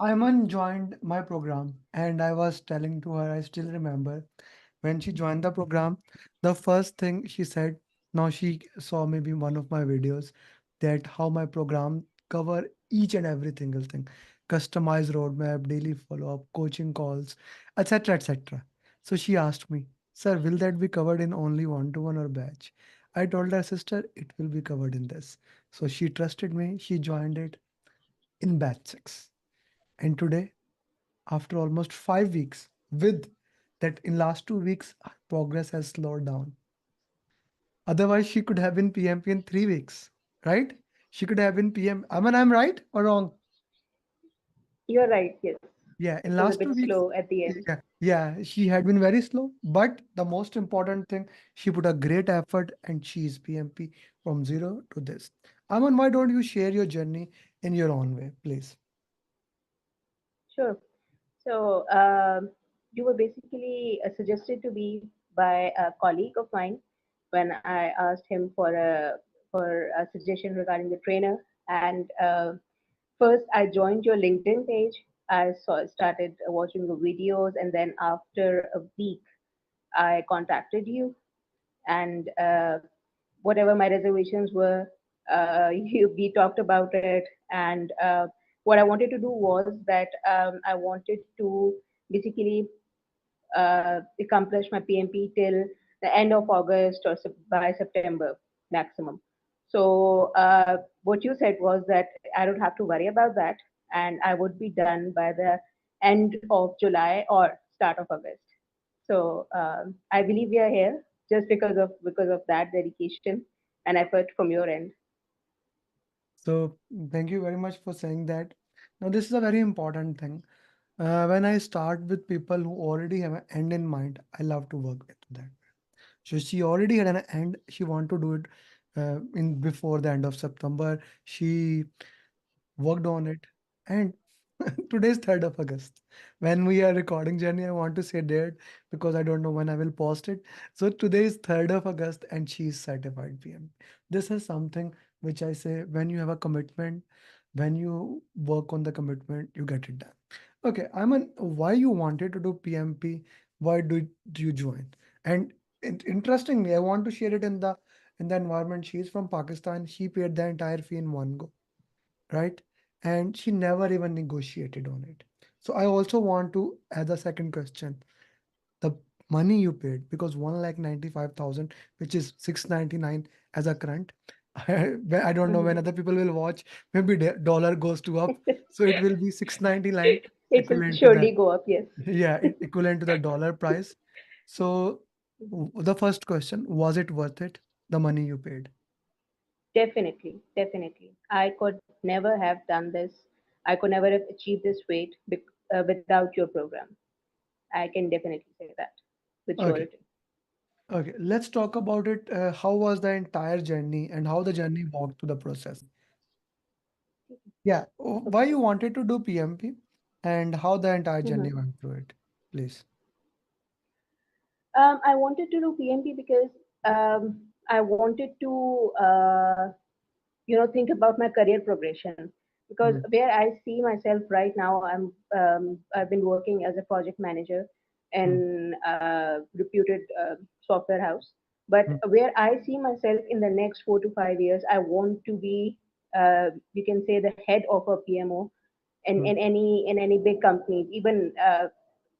Aiman joined my program and I was telling to her, I still remember when she joined the program, the first thing she said, now she saw maybe one of my videos that how my program cover each and every single thing, customized roadmap, daily follow-up, coaching calls, etc. etc. So she asked me, sir, will that be covered in only one-to-one or batch? I told her, sister, it will be covered in this. So she trusted me, she joined it in batch 6. And today, after almost 5 weeks, with that in last 2 weeks, progress has slowed down. Otherwise, she could have been PMP in 3 weeks, right? She could have been PM. I mean, I'm right or wrong? You're right, yes. Yeah, in It was a last two bit weeks, slow at the end. yeah, she had been very slow. But the most important thing, she put a great effort and she is PMP from zero to this. Aman, why don't you share your journey in your own way, please? Sure. So, you were basically suggested to be by a colleague of mine when I asked him for a suggestion regarding the trainer. And first, I joined your LinkedIn page. I started watching the videos, and then after a week, I contacted you, and whatever my reservations were, we talked about it. And what I wanted to do was that I wanted to basically accomplish my PMP till the end of August or by September maximum. So what you said was that I don't have to worry about that, and I would be done by the end of July or start of August. So I believe we are here just because of that dedication and effort from your end. So thank you very much for saying that. Now, this is a very important thing. When I start with people who already have an end in mind, I love to work with that. So she already had an end. She want to do it in before the end of September. She worked on it, and today is 3rd of August. When we are recording journey, I want to say date because I don't know when I will post it. So today is 3rd of August, and she is certified PM. This is something which I say when you have a commitment, when you work on the commitment, you get it done. Okay, I mean, why you wanted to do PMP? Why do you join? And interestingly, I want to share it in the environment. She's from Pakistan. She paid the entire fee in one go, right? And she never even negotiated on it. So I also want to add a second question. The money you paid, because 1,95,000, which is 699 as a current. I don't know when Mhm. other people will watch. Maybe the dollar goes to up, so it will be 699 It will equivalent to surely that. go up, yes. Yeah, equivalent to the dollar price. So the first question, was it worth it? The money you paid? Definitely, definitely. I could never have done this. I could never have achieved this weight without your program. I can definitely say that with Okay. surety. Okay, let's talk about it. How was the entire journey and how the journey walked through the process? Yeah, why Okay. you wanted to do PMP and how the entire Mhm. journey went through it, please. I wanted to do PMP because I wanted to, think about my career progression. Because Mm, where I see myself right now, I've been working as a project manager mm, in a reputed software house. But mm, where I see myself in the next 4 to 5 years, I want to be, you can say, the head of a PMO mm. in any big companies. Even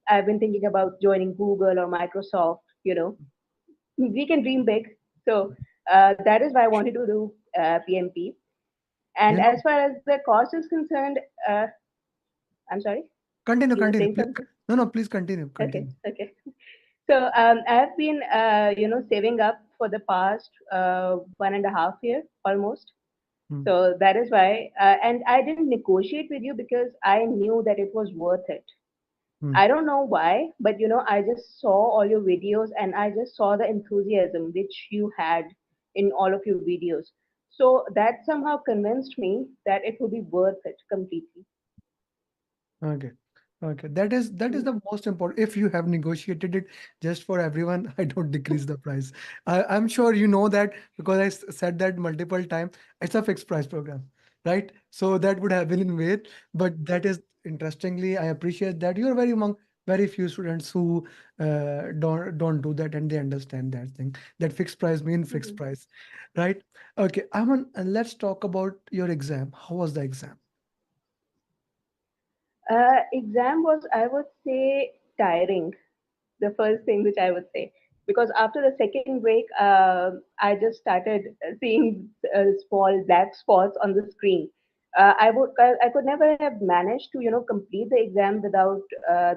I've been thinking about joining Google or Microsoft. We can dream big. So that is why I wanted to do PMP. And You as know, far as the cost is concerned, I'm sorry, continue, you were continue, saying please. something? No, no, please continue, Okay, continue. okay. So I've been, saving up for the past 1.5 year almost. Mm, So that is why, and I didn't negotiate with you because I knew that it was worth it. mm. I don't know why, but I just saw all your videos and I just saw the enthusiasm which you had in all of your videos. So that somehow convinced me that it would be worth it completely. Okay. Okay. That is Mhm. the most important. If you have negotiated it just for everyone, I don't decrease the price. I'm sure you know that because I said that multiple times. It's a fixed price program. right? So that would have been in weight, but that is interestingly, I appreciate that you are very among very few students who don't do that and they understand that thing. That fixed price mean fixed Mhm. price, right? Okay, Aman, let's talk about your exam. How was the exam? Exam was, I would say, tiring. The first thing which I would say, because after the second break, I just started seeing small black spots on the screen. I could never have managed to complete the exam without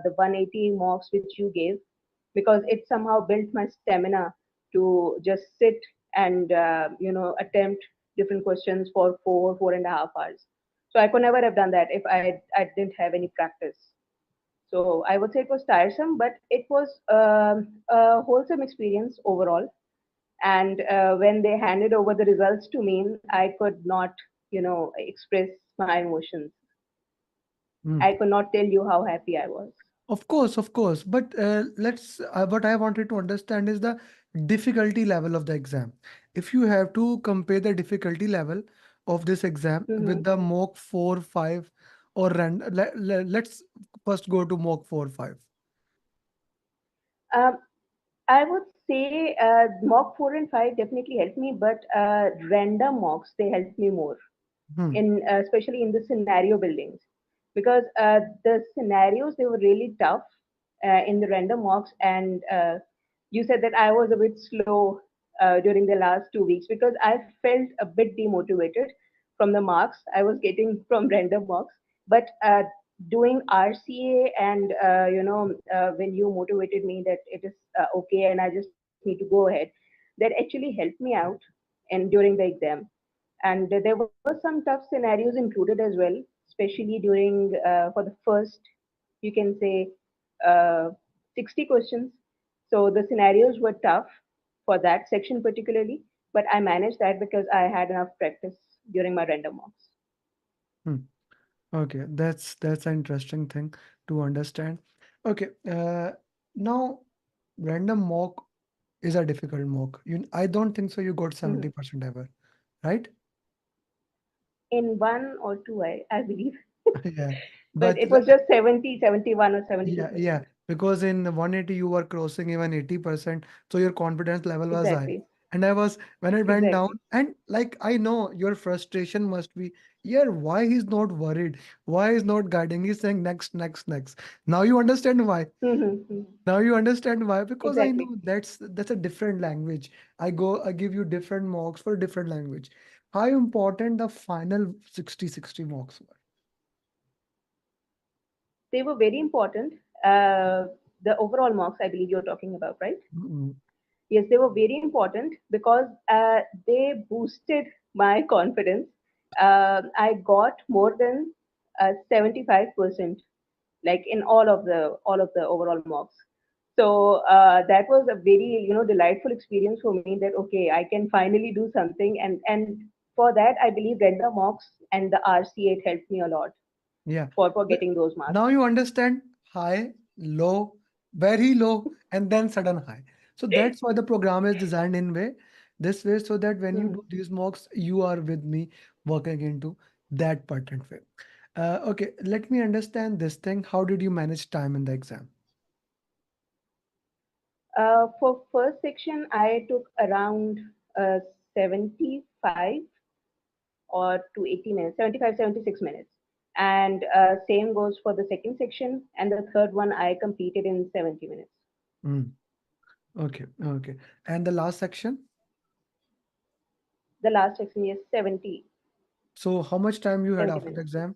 the 180 marks which you gave, because it somehow built my stamina to just sit and attempt different questions for 4.5 hours. So I could never have done that if I didn't have any practice. So I would say it was tiresome, but it was a wholesome experience overall. And when they handed over the results to me, I could not, express my emotions. Hmm. I could not tell you how happy I was. Of course, of course. But what I wanted to understand is the difficulty level of the exam. If you have to compare the difficulty level of this exam with Hmm. the mock 4, 5, or let's first go to mock 4, 5. Um, I would say mock 4 and 5 definitely helped me, but random mocks they helped me more, Hmm. in especially in the scenario buildings, because the scenarios they were really tough in the random mocks. And you said that I was a bit slow during the last 2 weeks because I felt a bit demotivated from the marks I was getting from random mocks. But doing RCA, and when you motivated me that it is okay and I just need to go ahead, that actually helped me out and during the exam. And there were some tough scenarios included as well, especially during for the first, you can say, uh, 60 questions. So the scenarios were tough for that section particularly, but I managed that because I had enough practice during my random mocks. Hmm. Okay, that's an interesting thing to understand. Okay, now random mock is a difficult mock. I don't think so. You got Mhm. 70% ever, right? In one or two, I believe, Yeah, but but it was just 70, 71, or yeah, yeah, 72%. because in 180 you were crossing even 80%, so your confidence level was high. Exactly, And I was when I went down, exactly. and like I know your frustration must be, yeah, why he's not worried? Why he's not guiding? He's saying next, next, next. Now you understand why. Mhm. Now you understand why, because I Exactly. know that's a different language. I give you different marks for different language. How important the final 60-60 marks were. They were very important. The overall marks, I believe you're talking about, right? Mm-mm. Yes, they were very important because they boosted my confidence. I got more than 75%, like in all of the overall mocks. So that was a very delightful experience for me. That okay, I can finally do something, and for that I believe random mocks and the RC8 helped me a lot Yeah. for But getting those marks. now you understand high, low, very low, and then sudden high. So that's why the program is designed in way this way, so that when you Mhm. do these mocks, you are with me working into that pattern way. Okay, let me understand this thing. How did you manage time in the exam? For first section, I took around 75 or to 80 minutes, 75, 76 minutes. And same goes for the second section. And the third one, I completed in 70 minutes. Mm, okay, okay. And the last section? The last section is 70, So how much time you had 70 after the minutes. exam?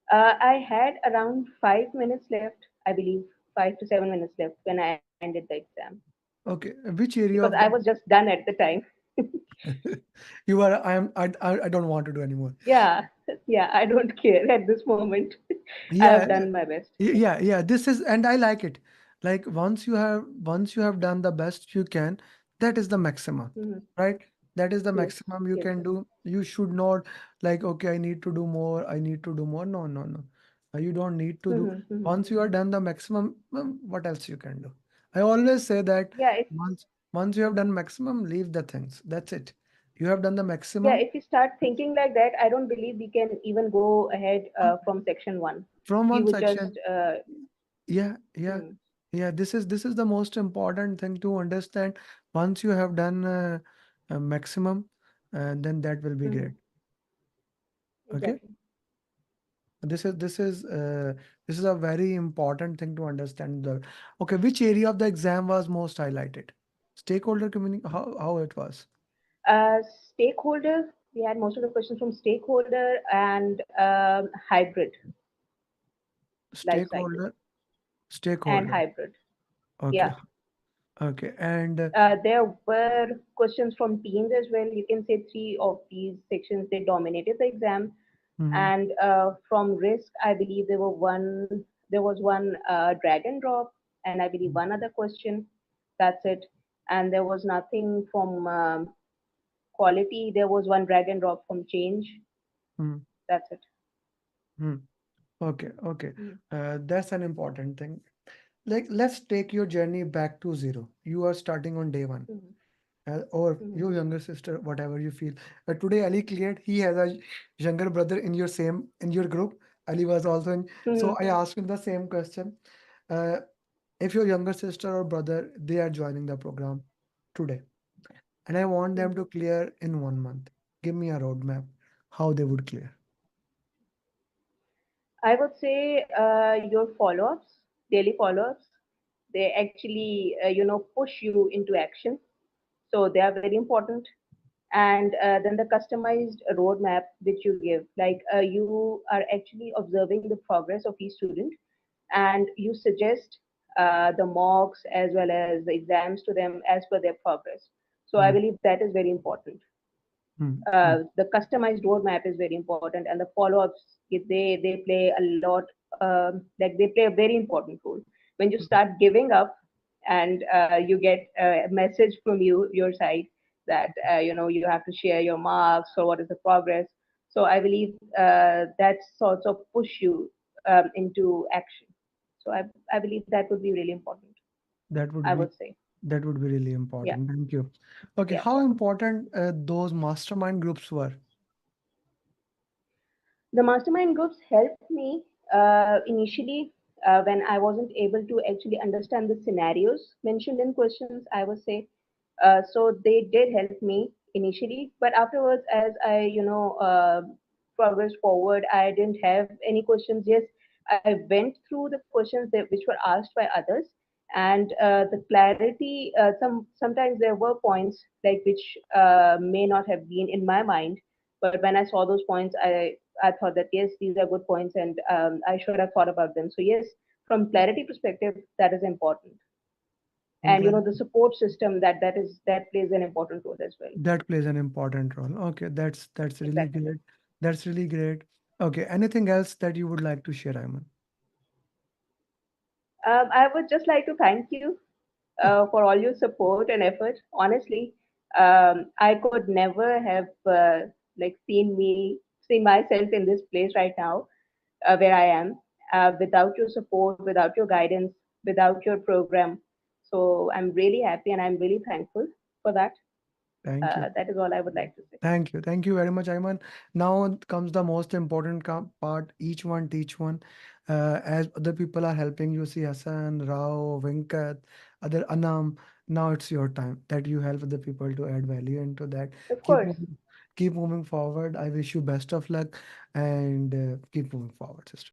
I had around 5 minutes left, I believe, 5 to 7 minutes left when I ended the exam, Okay, which because area I of was the just done at the time. you are I don't want to do anymore. Yeah, yeah, I don't care at this moment. I have Yeah, done my best. yeah, yeah. This is, and I like it. Like once you have done the best you can, that is the maximum, Mhm. right? That is the Yes, maximum you yes. can do. You should not like, okay, I need to do more. I need to do more. No, no, no. You don't need to do. Mhm, mhm. Once you are done the maximum, what else you can do? I always say that Yeah, it's once you have done maximum, leave the things. That's it. You have done the Yeah, maximum if we start thinking like that, I don't believe we can even go ahead from section one. from We one would just, section. Yeah, yeah, hmm, yeah. This is the most important thing to understand. Once you have done a maximum, then that will be great. hmm, Okay. exactly. This is a very important thing to understand. Okay, which area of the exam was most highlighted? Stakeholder community. How it was? Stakeholder, we had most of the questions from stakeholder and hybrid life cycle Stakeholder. and Stakeholder. hybrid. Okay. Yeah. Okay. And There were questions from teams as well. You can say three of these sections they dominated the exam, mhm, and from risk, I believe there was one drag and drop, and I believe mhm, one other question. That's it. And there was nothing from quality. There was one drag and drop from change. mhm, That's it. mhm. Okay. Okay. Mm-hmm. That's an important thing. Like, let's take your journey back to zero. You are starting on day one. Or Mm-hmm. your younger sister, whatever you feel. Today, Ali cleared. He has a younger brother in your group. Ali was also in. Mm-hmm. So I asked him the same question. Uh, if your younger sister or brother they are joining the program today, and I want them Mm-hmm. to clear in 1 month, give me a roadmap how they would clear. I would say your follow-ups, daily follow-ups, they actually push you into action. So they are very important. And then the customized roadmap which you give, like you are actually observing the progress of each student, and you suggest the mocks as well as the exams to them as per their progress. So I Hmm, believe that is very important. hmm, hmm, The customized roadmap is very important, and the follow-ups, they play a lot, like they play a very important role. When you hmm. start giving up, and you get a message from your side that you have to share your marks or what is the progress. So I believe that sorts of push you into action. So I believe that would be really important. That would I be would say, that would be really yeah, important. Thank you. Okay, yeah. how important those mastermind groups were? The mastermind groups helped me initially when I wasn't able to actually understand the scenarios mentioned in questions, I would say. So they did help me initially, but afterwards, as I, progressed forward, I didn't have any questions. Yes, I went through the questions which were asked by others, and the clarity. Sometimes there were points like which may not have been in my mind, but when I saw those points, I thought that yes, these are good points, and I should have thought about them. So yes, from clarity perspective, that is important, From and clarity, the support system that plays an important role as well. that plays an important role. Okay, that's really Exactly. great. That's really great. Okay, anything else that you would like to share, Ayman? I would just like to thank you for all your support and effort. Honestly, I could never have like seen myself in this place right now where I am without your support, without your guidance, without your program. So I'm really happy and I'm really thankful for that. Thank you. That is all I would like to say. Thank you. Thank you very much, Ayman. Now comes the most important part. Each one teach one. As other people are helping you, see Hassan, Rao, Venkat, other Anam. Now it's your time that you help other people to add value into that. Of Keep course. moving, keep moving forward. I wish you best of luck and keep moving forward, sister.